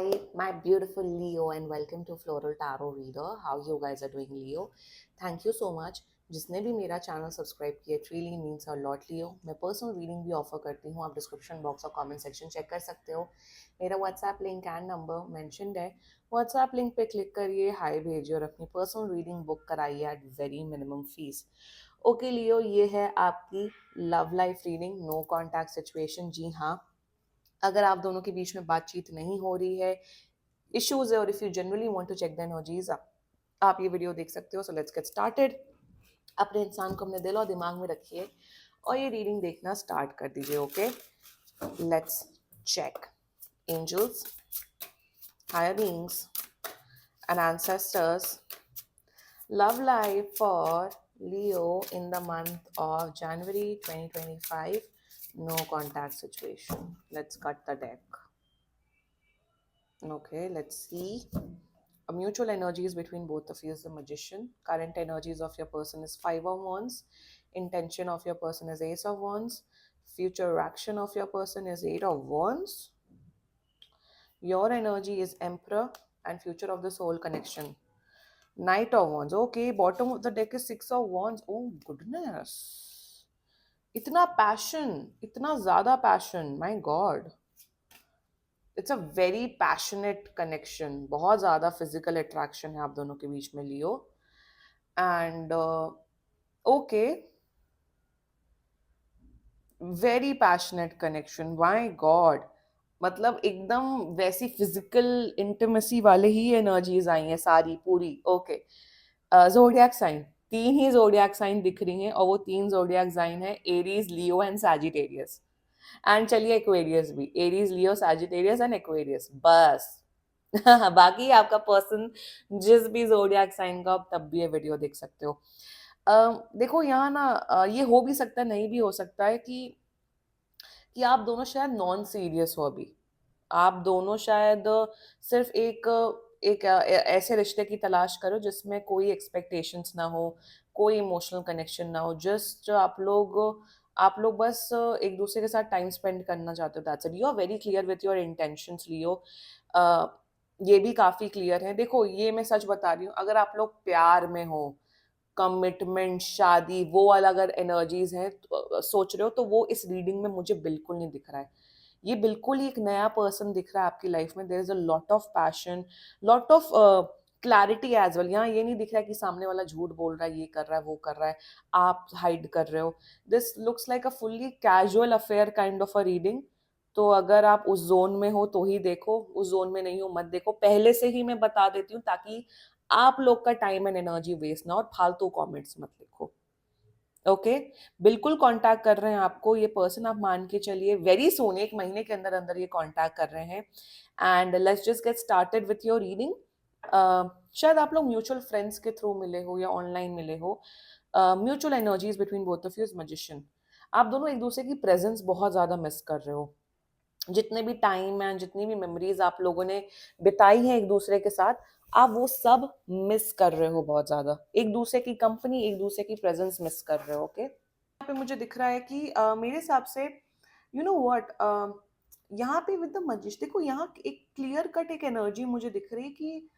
Hi, my beautiful Leo, and welcome to Floral Tarot Reader. How you guys are doing, Leo? Thank you so much. जिसने भी मेरा channel subscribe किया it really means a lot Leo. मैं personal reading भी offer करती हूँ, आप description box और कमेंट सेक्शन चेक कर सकते हो। मेरा WhatsApp link and number mentioned है। व्हाट्सएप लिंक पे क्लिक करिए, हाय भेजिए और अपनी पर्सनल रीडिंग बुक कराइए at very minimum fee. Okay Leo, ये है आपकी love life reading, no contact situation. जी हाँ, अगर आप दोनों के बीच में बातचीत नहीं हो रही है, इश्यूज है, और if you generally want to check the energies, आप ये वीडियो देख सकते हो। So let's get started. अपने इंसान को अपने दिल और दिमाग में रखिए और ये रीडिंग देखना स्टार्ट कर दीजिए। Okay, let's check. Angels, higher beings and ancestors, love life for Leo in the month of January 2025, no contact situation. Let's cut the deck. Okay, let's see. Mutual energies between both of you is the Magician. Current energies of your person is Five of Wands. Intention of your person is Ace of Wands. Future action of your person is Eight of Wands. Your energy is Emperor and future of the soul connection. Knight of Wands. Okay, bottom of the deck is Six of Wands. Oh goodness. इतना passion, इतना ज़्यादा passion. My God. It's a very passionate connection, बहुत ज़्यादा physical attraction है आप दोनों के बीच में Leo. And okay, very passionate connection, my god. मतलब एकदम वैसी फिजिकल इंटीमेसी वाले ही एनर्जीज आई हैं सारी पूरी। ओके, जोडियाक साइन, तीन ही जोडियाक साइन दिख रही हैं और वो तीन जोडियाक साइन है Aries, Leo and Sagittarius. And चलिए एक्वेरियस भी, Aries, Leo, Sagittarius and Aquarius, बस। बाकी आपका पर्सन जिस भी जोडियाक साइन का, आप तब भी ये वीडियो देख सकते हो। देखो यहाँ ना, ये हो भी सकता है, नहीं भी हो सकता है कि आप दोनों शायद नॉन सीरियस हो अभी। आप दोनों शायद सिर्फ एक एक ऐसे रिश्ते की तलाश करो जिसमें कोई एक्सपेक्टेशंस ना हो, कोई इमोशनल कनेक्शन ना हो। जस्ट आप लोग बस एक दूसरे के साथ टाइम स्पेंड करना चाहते हो। That's it. You are very clear with your intentions Leo. ये भी काफी क्लियर है। देखो, ये मैं सच बता रही हूँ, अगर आप लोग प्यार में हो, कमिटमेंट, शादी, वो वाला अगर एनर्जीज हैं सोच रहे हो, तो वो इस रीडिंग में मुझे बिल्कुल नहीं दिख रहा है। ये बिल्कुल ही एक नया पर्सन दिख रहा है आपकी लाइफ में। There is a lot of passion, lot of clarity as well. यहाँ ये नहीं दिख रहा है कि सामने वाला झूठ बोल रहा है, ये कर रहा है, वो कर रहा है, आप हाइड कर रहे हो। This looks like a fully casual affair kind of a reading. तो अगर आप उस जोन में हो तो ही देखो, उस जोन में नहीं हो मत देखो। पहले से ही मैं बता देती हूँ ताकि आप लोग का टाइम एंड एनर्जी वेस्ट ना, और फालतू कमेंट्स मत लिखो। ओके, बिल्कुल कांटेक्ट कर रहे हैं आपको ये पर्सन, आप मान के चलिए वेरी सून, एक महीने के अंदर अंदर ये कांटेक्ट कर रहे हैं। And let's just get started with your reading. शायद आप लोग म्यूचुअल फ्रेंड्स के थ्रू मिले हो या ऑनलाइन मिले हो। Mutual energies between both of you is magician. आप दोनों एक दूसरे की प्रेजेंस बहुत ज्यादा मिस कर रहे हो। जितने भी टाइम एंड जितनी भी मेमोरीज आप लोगों ने बिताई हैं एक दूसरे के साथ, आप वो सब मिस कर रहे हो बहुत ज्यादा। एक दूसरे की कंपनी, एक दूसरे की प्रेजेंस मिस कर रहे हो। ओके, यहाँ पे मुझे दिख रहा है कि मेरे हिसाब से यू नो व्हाट, यहाँ पे विद द मजिश, देखो यहाँ एक क्लियर कट एक एनर्जी मुझे दिख रही है कि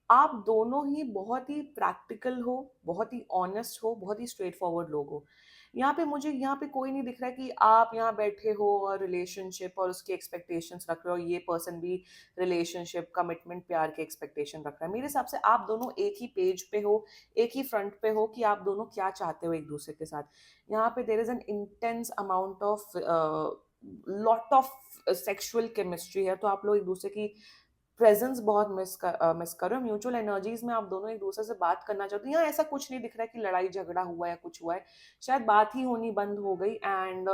आप दोनों ही बहुत ही प्रैक्टिकल हो, बहुत ही ऑनेस्ट हो, बहुत ही स्ट्रेट फॉरवर्ड लोग हो। यहाँ पे मुझे, यहाँ पे कोई नहीं दिख रहा है कि आप यहाँ बैठे हो और रिलेशनशिप और उसकी एक्सपेक्टेशंस रख रहे हो, ये पर्सन भी रिलेशनशिप, कमिटमेंट, प्यार के एक्सपेक्टेशन रख रहा है। मेरे हिसाब से आप दोनों एक ही पेज पे हो, एक ही फ्रंट पे हो कि आप दोनों क्या चाहते हो एक दूसरे के साथ। यहाँ पे there is an intense amount of lot of sexual chemistry है। तो आप लोग एक दूसरे की प्रेजेंस बहुत मिस कर रहे हो। म्यूचुअल एनर्जीज में आप दोनों एक दूसरे से बात करना चाहते हो। यहाँ ऐसा कुछ नहीं दिख रहा है कि लड़ाई झगड़ा हुआ है, कुछ हुआ है, शायद बात ही होनी बंद हो गई। And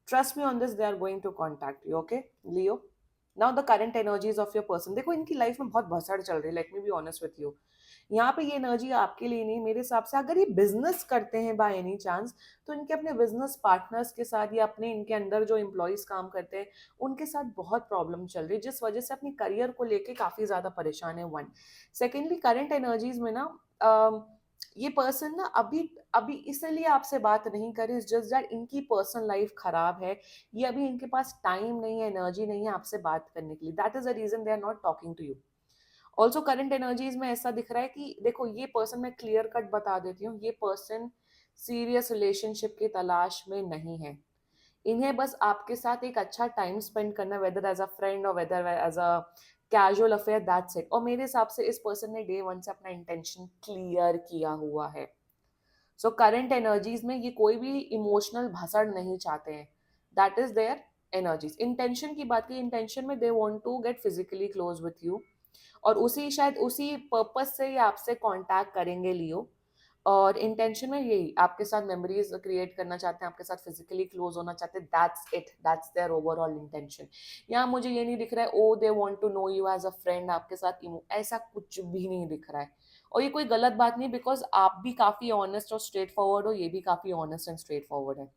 trust me on this, they are going to contact you. Okay Leo, now the current energies of your person. देखो, इनकी लाइफ में बहुत भसड़ चल रही है, let me be honest with you. यहाँ पे ये एनर्जी आपके लिए नहीं, मेरे हिसाब से अगर ये बिजनेस करते हैं बाय एनी चांस, तो इनके अपने बिजनेस पार्टनर्स के साथ या अपने इनके अंदर जो एम्प्लॉयज काम करते हैं उनके साथ बहुत प्रॉब्लम चल रही है, जिस वजह से अपनी करियर को लेके काफी ज्यादा परेशान है। वन, सेकेंडली करंट एनर्जीज में ना ये पर्सन ना अभी अभी इसलिए आपसे बात नहीं करे, जस्ट दैट इनकी पर्सनल लाइफ खराब है, ये अभी इनके पास टाइम नहीं है, एनर्जी नहीं है आपसे बात करने के लिए, that is the reason they are not talking to you. Also current energies में ऐसा दिख रहा है कि देखो ये पर्सन, मैं क्लियर कट बता देती हूँ, ये पर्सन सीरियस रिलेशनशिप की तलाश में नहीं है। इन्हें बस आपके साथ एक अच्छा टाइम स्पेंड करना, वेदर एज अ फ्रेंड और whether as a casual affair, that's it. और मेरे हिसाब से इस पर्सन ने डे वन से अपना इंटेंशन क्लियर किया हुआ है। सो करंट एनर्जीज में ये कोई भी इमोशनल भसड़ नहीं चाहते हैं, that is their energies. Intention की बात की, इंटेंशन में they want to get physically close with you, और उसी शायद उसी पर्पस से ये आपसे कांटेक्ट करेंगे लियो। और इंटेंशन में यही आपके साथ मेमोरीज क्रिएट करना चाहते हैं, आपके साथ फिजिकली क्लोज होना चाहते हैं, that's it, that's their overall intention. यहाँ मुझे ये नहीं दिख रहा है oh they want to know you as a friend, आपके साथ ऐसा कुछ भी नहीं दिख रहा है। और ये कोई गलत बात नहीं, बिकॉज आप भी काफी ऑनेस्ट और स्ट्रेट फॉरवर्ड हो, ये भी काफी ऑनेस्ट एंड स्ट्रेट फॉरवर्ड है।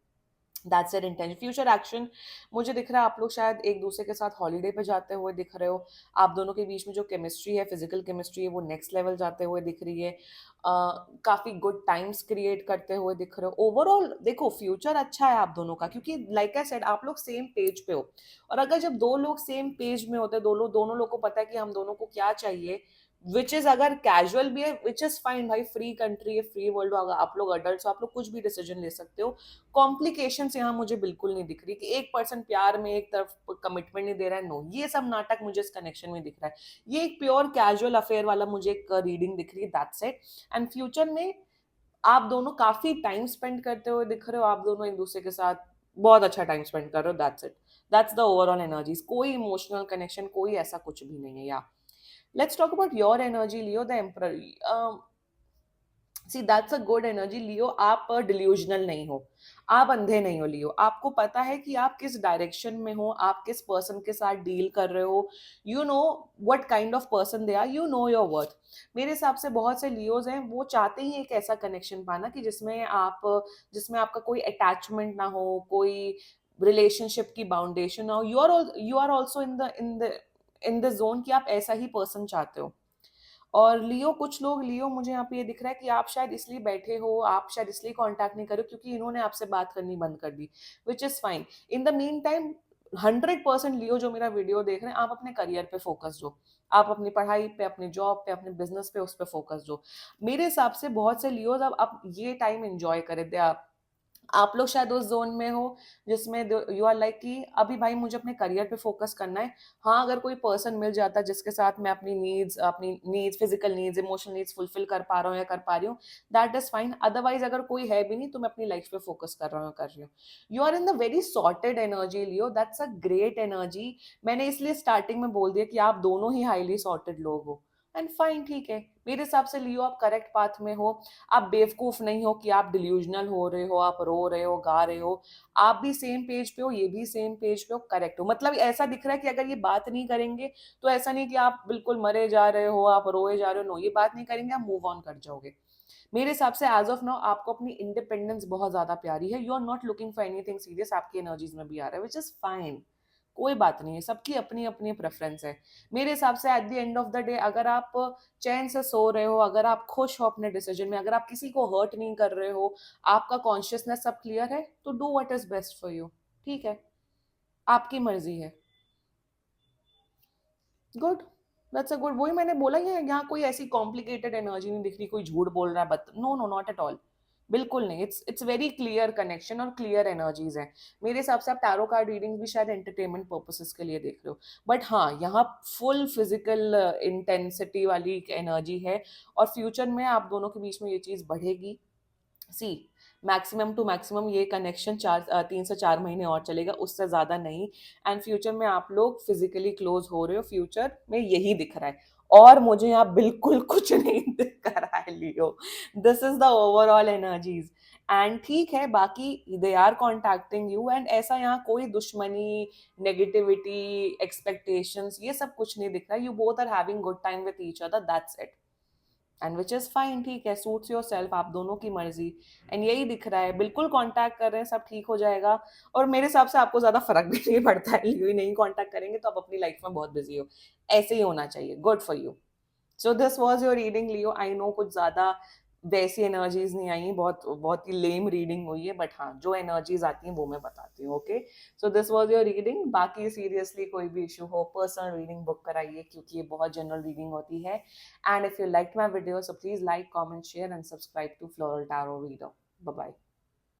That's it intention. Future action मुझे दिख रहा है आप लोग शायद एक दूसरे के साथ हॉलीडे पे जाते हुए दिख रहे हो। आप दोनों के बीच में जो केमिस्ट्री है, फिजिकल केमिस्ट्री है, वो नेक्स्ट लेवल जाते हुए दिख रही है। काफी गुड टाइम्स क्रिएट करते हुए दिख रहे हो। ओवरऑल देखो फ्यूचर अच्छा है आप दोनों का, क्योंकि लाइक आई सेड आप लोग सेम पेज पे हो। और अगर जब दो लोग सेम पेज में होते हैं, दोनों लोग को पता है कि हम दोनों को क्या चाहिए, विच इज अगर कैजुअल भी है विच इज फाइन भाई, फ्री कंट्री है, फ्री वर्ल्ड हो, अगर आप लोग अडल्ट हो आप लोग कुछ भी डिसीजन ले सकते हो। कॉम्प्लिकेशंस यहाँ मुझे बिल्कुल नहीं दिख रही कि एक पर्सन प्यार में एक तरफ कमिटमेंट नहीं दे रहा है, नो, ये सब नाटक मुझे इस कनेक्शन में दिख रहा है। ये एक प्योर कैजुअल अफेयर वाला मुझे एक रीडिंग दिख रही है, दैट्स इट। एंड फ्यूचर में आप दोनों काफी टाइम स्पेंड करते हुए दिख रहे हो, आप दोनों एक दूसरे के साथ बहुत अच्छा टाइम स्पेंड कर रहे हो, that's it. That's the overall energies, कोई इमोशनल कनेक्शन कोई ऐसा कुछ भी नहीं है। या let's talk about your energy Leo, the emperor. See that's a good energy Leo, आप डिल्यूजनल नहीं हो, आप अंधे नहीं हो लियो, आपको पता है कि आप किस डायरेक्शन में हो, आप किस पर्सन के साथ डील कर रहे हो, you know what kind of person they are, you know your worth. मेरे हिसाब से बहुत से लियोज हैं वो चाहते ही एक ऐसा कनेक्शन पाना कि जिसमें आपका कोई अटैचमेंट ना हो, कोई रिलेशनशिप की बाउंडेशन ना हो। You are also in the zone कि आप ऐसा ही पर्सन चाहते हो। और लियो, कुछ लोग लियो मुझे यहाँ पे ये दिख रहा है कि आप शायद इसलिए बैठे हो, आप शायद इसलिए कांटेक्ट नहीं करो क्योंकि इन्होंने आपसे बात करनी बंद कर दी, which is fine. In the meantime 100% Leo जो मेरा वीडियो देख रहे हैं, आप अपने करियर पे फोकस हो, आप अपनी पढ़ाई पे, अपने जॉब पे, अपने बिजनेस पे, उस पे फोकस हो। मेरे हिसाब से बहुत से लियोज अब ये टाइम एंजॉय करें दे। आप लोग शायद उस जोन में हो जिसमें यू आर लाइक कि अभी भाई मुझे अपने करियर पे फोकस करना है। हाँ, अगर कोई पर्सन मिल जाता है जिसके साथ मैं अपनी needs physical needs emotional needs fulfil कर पा रहा हूँ या कर पा रही हूँ, दैट इज फाइन। अदरवाइज अगर कोई है भी नहीं तो मैं अपनी लाइफ पे फोकस कर रहा हूँ, कर रही हूँ। You are in the very sorted energy Leo, that's a great energy. मैंने इसलिए स्टार्टिंग में बोल दिया कि आप दोनों ही हाईली सॉर्टेड लोग हो, एंड फाइन, ठीक है। मेरे हिसाब से लियो आप करेक्ट पाथ में हो। आप बेवकूफ नहीं हो कि आप डिल्यूजनल हो रहे हो, आप रो रहे हो, गा रहे हो। आप भी सेम पेज पे हो, ये भी सेम पेज पे हो, करेक्ट हो। मतलब ऐसा दिख रहा है कि अगर ये बात नहीं करेंगे तो ऐसा नहीं कि आप बिल्कुल मरे जा रहे हो, आप रोए जा रहे हो, नो, ये बात नहीं करेंगे, आप मूव ऑन कर जाओगे। मेरे हिसाब से एज ऑफ नाउ आपको अपनी इंडिपेंडेंस बहुत ज्यादा प्यारी है, you are not looking for anything serious, आपकी एनर्जीज में भी आ रहा है, विच इज फाइन। कोई बात नहीं है, सबकी अपनी अपनी प्रेफरेंस है। मेरे हिसाब से at the end of the day अगर आप चैन से सो रहे हो, अगर आप खुश हो अपने डिसीजन में, अगर आप किसी को हर्ट नहीं कर रहे हो, आपका कॉन्शियसनेस सब क्लियर है, तो do what is best for you. ठीक है, आपकी मर्जी है। Good, that's a good. वही मैंने बोला, ये यहाँ कोई ऐसी कॉम्प्लिकेटेड एनर्जी नहीं दिख रही, कोई झूठ बोल रहा है, but no no, not at all. बिल्कुल नहीं, इट्स वेरी क्लियर कनेक्शन और क्लियर एनर्जीज हैं। मेरे हिसाब से आप टैरो कार्ड रीडिंग भी शायद एंटरटेनमेंट पर्पसेस के लिए देख रहे हो, बट हाँ, यहाँ फुल फिजिकल इंटेंसिटी वाली एनर्जी है। और फ्यूचर में आप दोनों के बीच में ये चीज बढ़ेगी। सी, मैक्सिमम टू मैक्सिमम ये कनेक्शन 3 से 4 महीने और चलेगा, उससे ज्यादा नहीं। एंड फ्यूचर में आप लोग फिजिकली क्लोज हो रहे हो, फ्यूचर में यही दिख रहा है। और मुझे यहाँ बिल्कुल कुछ नहीं दिख रहा है Leo. This is the overall energies. And ठीक है, बाकी they are contacting you, and ऐसा यहाँ कोई दुश्मनी, नेगेटिविटी, एक्सपेक्टेशंस, ये सब कुछ नहीं दिख रहा है। You both are having good time with each other, that's it. And which is fine, ठीक है, सूट्स योर सेल्फ, आप दोनों की मर्जी। एंड यही दिख रहा है, बिल्कुल कांटेक्ट कर रहे हैं, सब ठीक हो जाएगा। और मेरे हिसाब से आपको ज्यादा फर्क भी नहीं पड़ता है, लियो ही नहीं कांटेक्ट करेंगे तो आप अपनी लाइफ में बहुत बिजी हो, ऐसे ही होना चाहिए, good for you. So this was your reading Leo. I know कुछ ज्यादा वैसी एनर्जीज नहीं आई, बहुत बहुत ही लेम रीडिंग हुई है, बट हाँ जो एनर्जीज आती हैं वो मैं बताती हूँ। Okay, so this was your reading. बाकी सीरियसली कोई भी इशू हो, पर्सनल रीडिंग बुक कराइए, क्योंकि ये बहुत जनरल रीडिंग होती है। And if you like my video, so please like, comment, share and subscribe to Floral Tarot Reader. Bye bye.